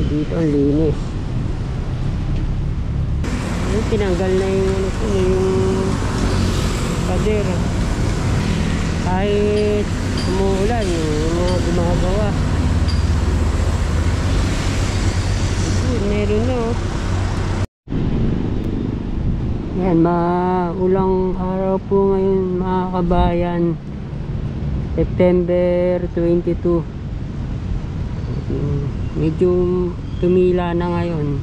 Dito ang linis. Tinanggal na yung ano po, yung pader. Kahit umuulan, yung mga gumagawa. Meron na oh. Yan, maulang araw po ngayon mga kabayan. September 22. Medyo tumila na ngayon.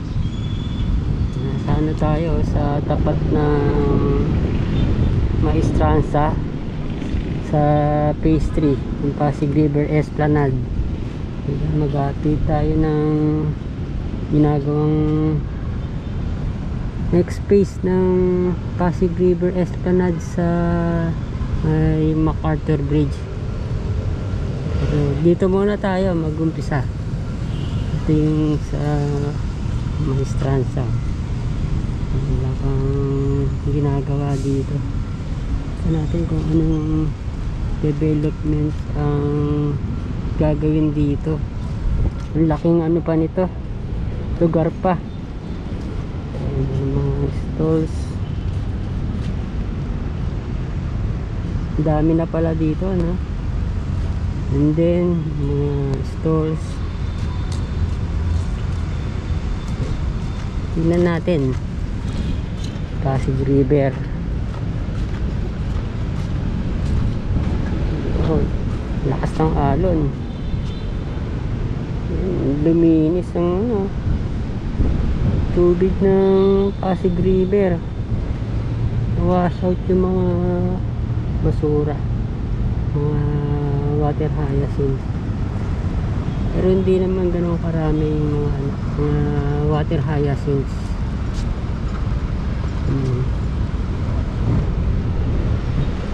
Sana tayo sa tapat ng Maestranza sa phase 3 ng Pasig River Esplanade. Mag-update tayo ng ginagawang next phase ng Pasig River Esplanade sa may MacArthur Bridge. So, dito muna tayo mag-umpisa. Ito yung sa Maestranza. Wala pang ginagawa dito. Sa natin kung anong development ang gagawin dito. Ang laking ano pa nito, lugar pa. Mga stalls, dami na pala dito, no? And then mga stores. Tingnan natin Pasig River. Oh, lakas ng alon. Luminis ang ano, tubig ng Pasig River. Wash out yung mga basura, mga water hyacinth. Pero hindi naman ganun karaming mga water hyacinths.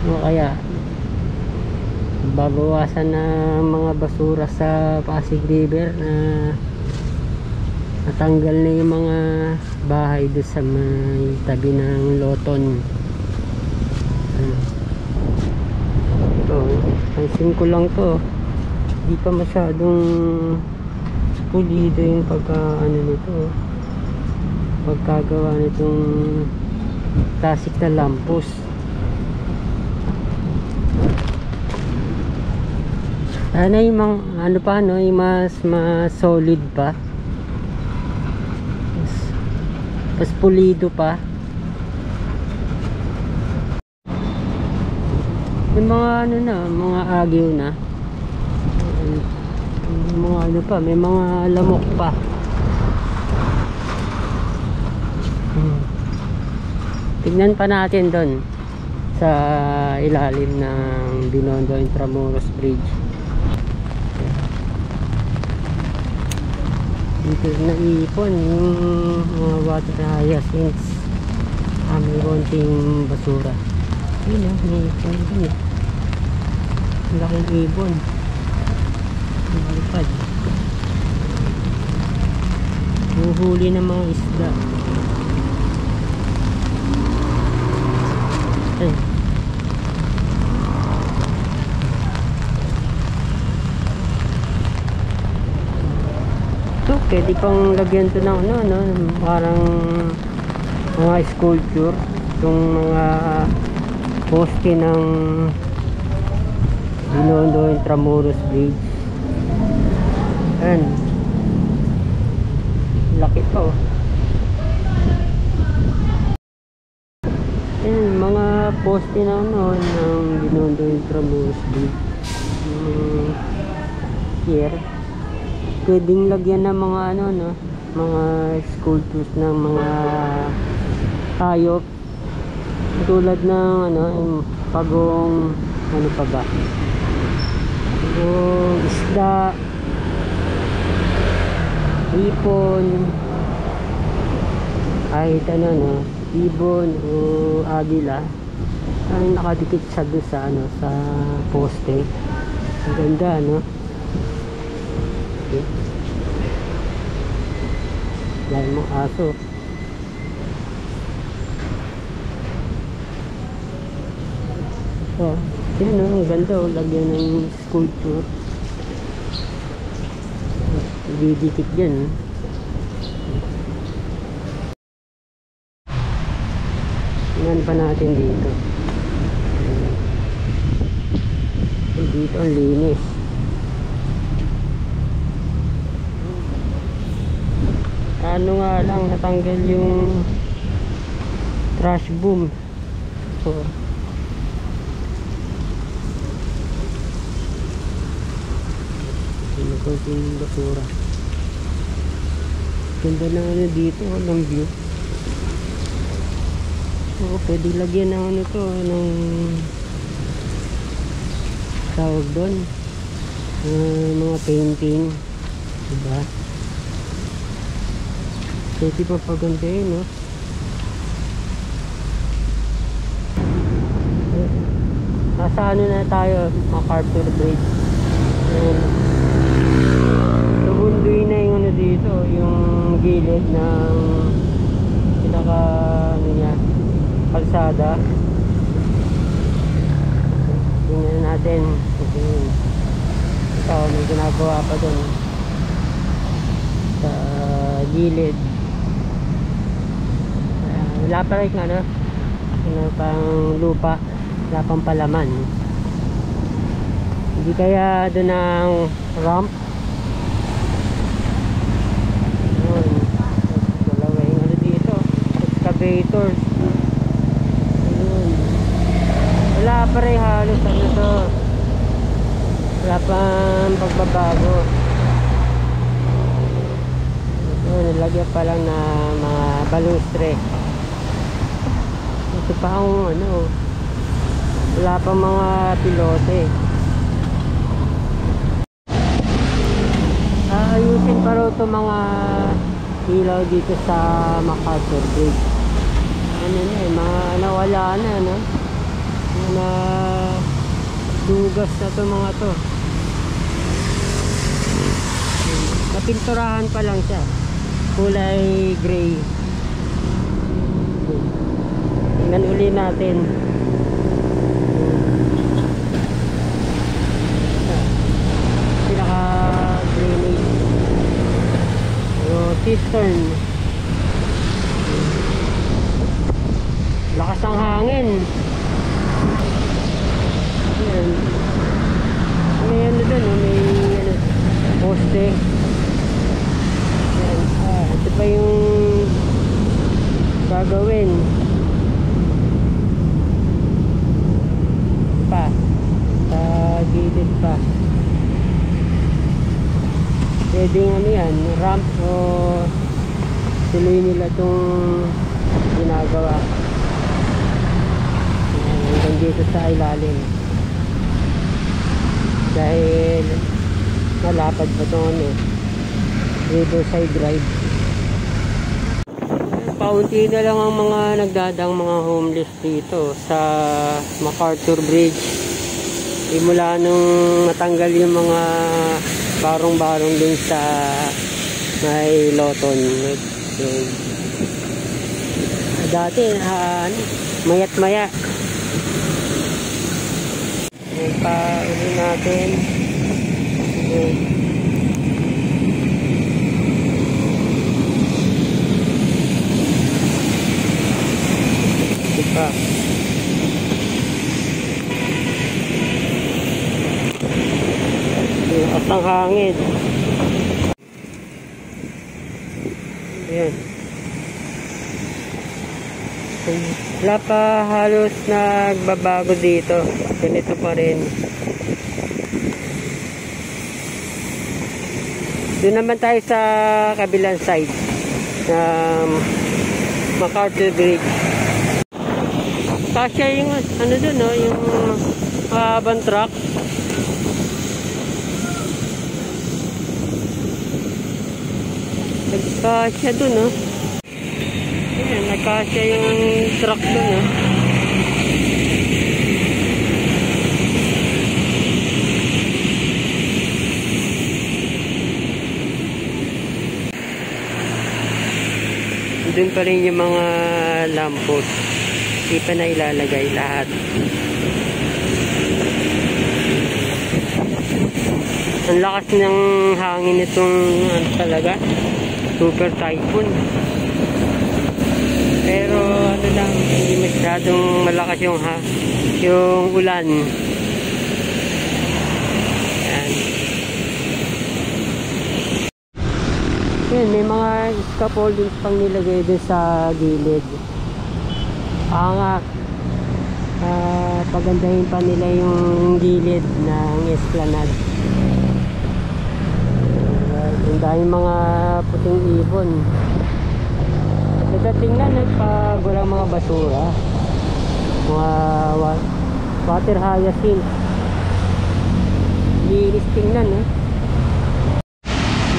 O kaya babawasan na mga basura sa Pasig River na natanggal na yung mga bahay doon sa may tabi ng Loton. Ito, pansin ko lang to, di pa masyadong pulido yung pagka nito, pagkagawa nitong classic na lampos. Sana yung mga ano pa, no, yung mas solid pa, mas pulido pa. Yung mga ano na, mga agyo na, mga ano pa, may mga lamok pa. Tignan pa natin doon sa ilalim ng Binondo Intramuros Bridge. Dito naipon yung mga water hyacinths. May konting basura. Yun o, may ipon din. Laking ibon. Malipad. Huhuli ng mga isda. Ay. Ito, pwede pang lagyan ito ng ano, parang mga sculpture. Itong mga poste ng Binondo Intramuros Bridge. Ayan, laki pa oh. Ayan, mga poste na ano ng Binondo Intramuros Bridge. Here, pwedeng lagyan ng mga ano, no, mga sculptures ng mga hayop, tulad ng ano, yung pagong ano pa ba, pagong isda, ipon, kahit ano, no, ibon o agila, ay nakadikit siya doon sa ano, sa poste. Ang ganda, no? Okay. Dahil mong aso. So, yun, no? Ang ganda, oh. Lagyan ng sculpture. Didikit yan, Tingnan pa natin dito. Dito ang linis. Ano nga lang, natanggal yung trash boom. So, konting basura. Ganda na ano dito, ng view. So, pwede lagyan ng ano to, ng tawag doon, mga painting, diba? Pwede pa paganda yun, no? Nasa ano na tayo, MacArthur Bridge. Nabundoy na yung ano dito, yung gilid ng pinaka ano niya, kalsada. Tingnan natin ito, may ginagawa pa dun sa gilid. Wala pa rin ano, pang lupa, wala pang palaman. Hindi kaya doon ang ramp. Ayun, dalawa yung ano dito, excavators. Ayun, wala pa rin halos ano to, wala pang pagbabago. Ayun, nalagyan pa lang na mga balustre. Ito pa ang ano, wala pa mga pilote. Ayusin pa rin ito mga ilaw dito sa MacArthur Bridge. Ano na eh, mga nawala na, no? Mga dugas na ito mga to. Napinturahan pa lang siya, kulay gray. Tingnan uli natin. Pinaka drainage, cistern. Lakas ng hangin. Ayan. May ano dun, may ano, poste. Ayan. Ito pa yung gagawin pa sa gilid pa. Pwedeng ano yan, ramp o tuloy nila itong ginagawa. Ayan, hanggang dito sa ilalim. Dahil malapad pa itong ano, Riverside Drive. Paunti na lang ang mga nagdadang mga homeless dito sa MacArthur Bridge. Simula nung natanggal yung mga barong-barong dun sa may Loton. Dati mayat-maya. Pa-uli natin. Diba? At ang hangin. Ayan. Wala pa halos nagbabago dito. Ganito pa rin. Doon naman tayo sa kabilang side ng MacArthur Bridge. Kasya yung ano doon, no? Yung mahabang truck. Nagkasya doon, no? Ayan, nagkasya yung truck doon, no? Doon pa rin yung mga lamppost. Hindi pa na ilalagay lahat. Ang lakas ng hangin nitong talaga super typhoon. Pero lang, hindi masyadong malakas yung ulan. Yan. Yan, may mga scaffoldings pang nilagay dun sa gilid. Pagandahin pa nila yung gilid ng esplanade. Yung dahil mga puting ibon. Tingnan pag walang mga basura, mga water hyacinth, linis tingnan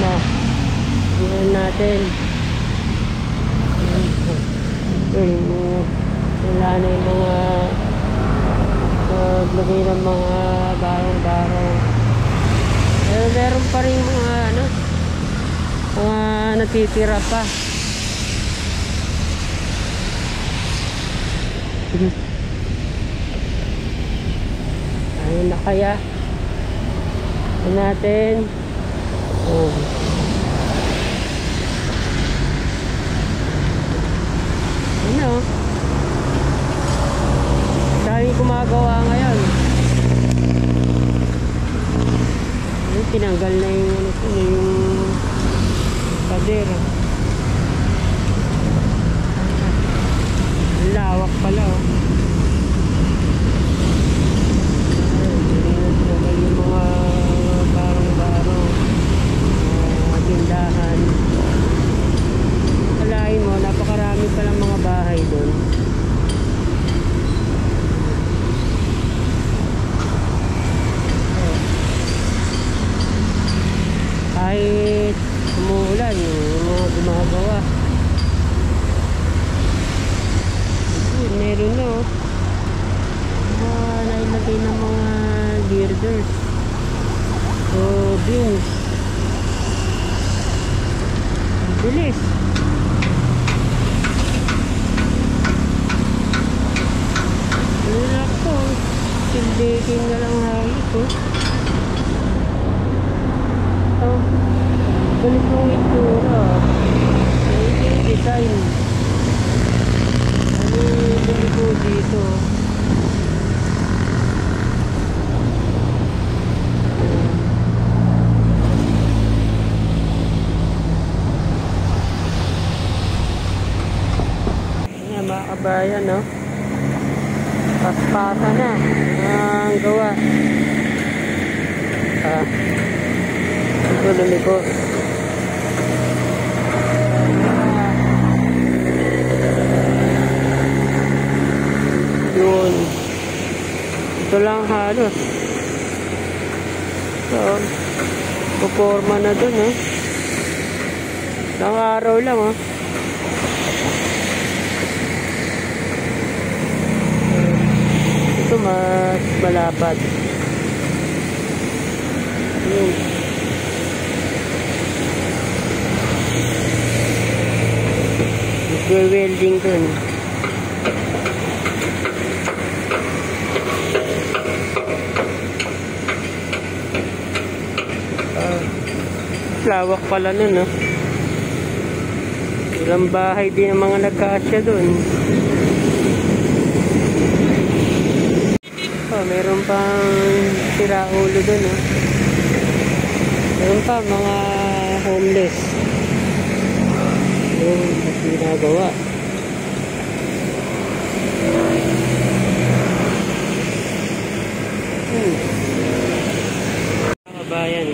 na tingnan natin. Wala na yung mga naglagay ng mga barong-barong, pero meron pa rin mga mga natitira pa. Ayun na kaya natin. Dahil gumagawa ngayon. Tinanggal na yung pader. Lawak pala tinanggal yung mga barong-barong, tindahan. Alain mo, napakarami palang mga bahay doon. Kahit umuulan, yung mga gumagawa. Meron na nailagay ng mga girders o beams. Bilis. Nako, sildikin na lang halos ganitong itsura. Yung design. Bili ko dito. Ayan, mga kabayan, paspasa na ang gawa. Ito lumiko. Yun. Ito lang halos. So, puporma na dun Ilang araw lang Ito mas malapad. Yun. Welding dun. Lawak pala nun ilang bahay din ang mga nagkasya dun. Meron pang siraulo dun meron pa mga homeless yung ginagawa. Kabayan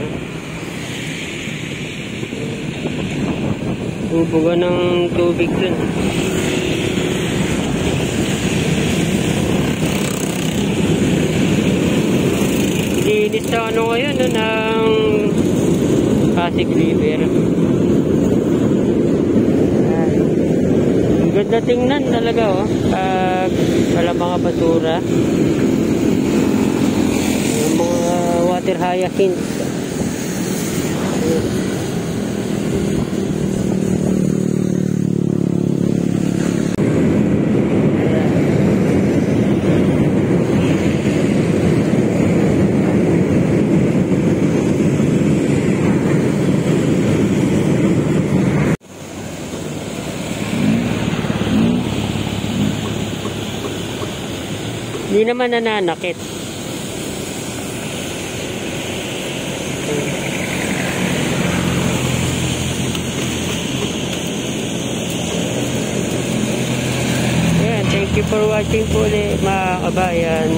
bubuga ng tubig dun. Linis na ngayon ng Pasig River. Ganda tingnan talaga pag wala mga basura, yung mga water hyacinth. Hindi naman nananakit. Ayan, thank you for watching po ulit mga kabayan.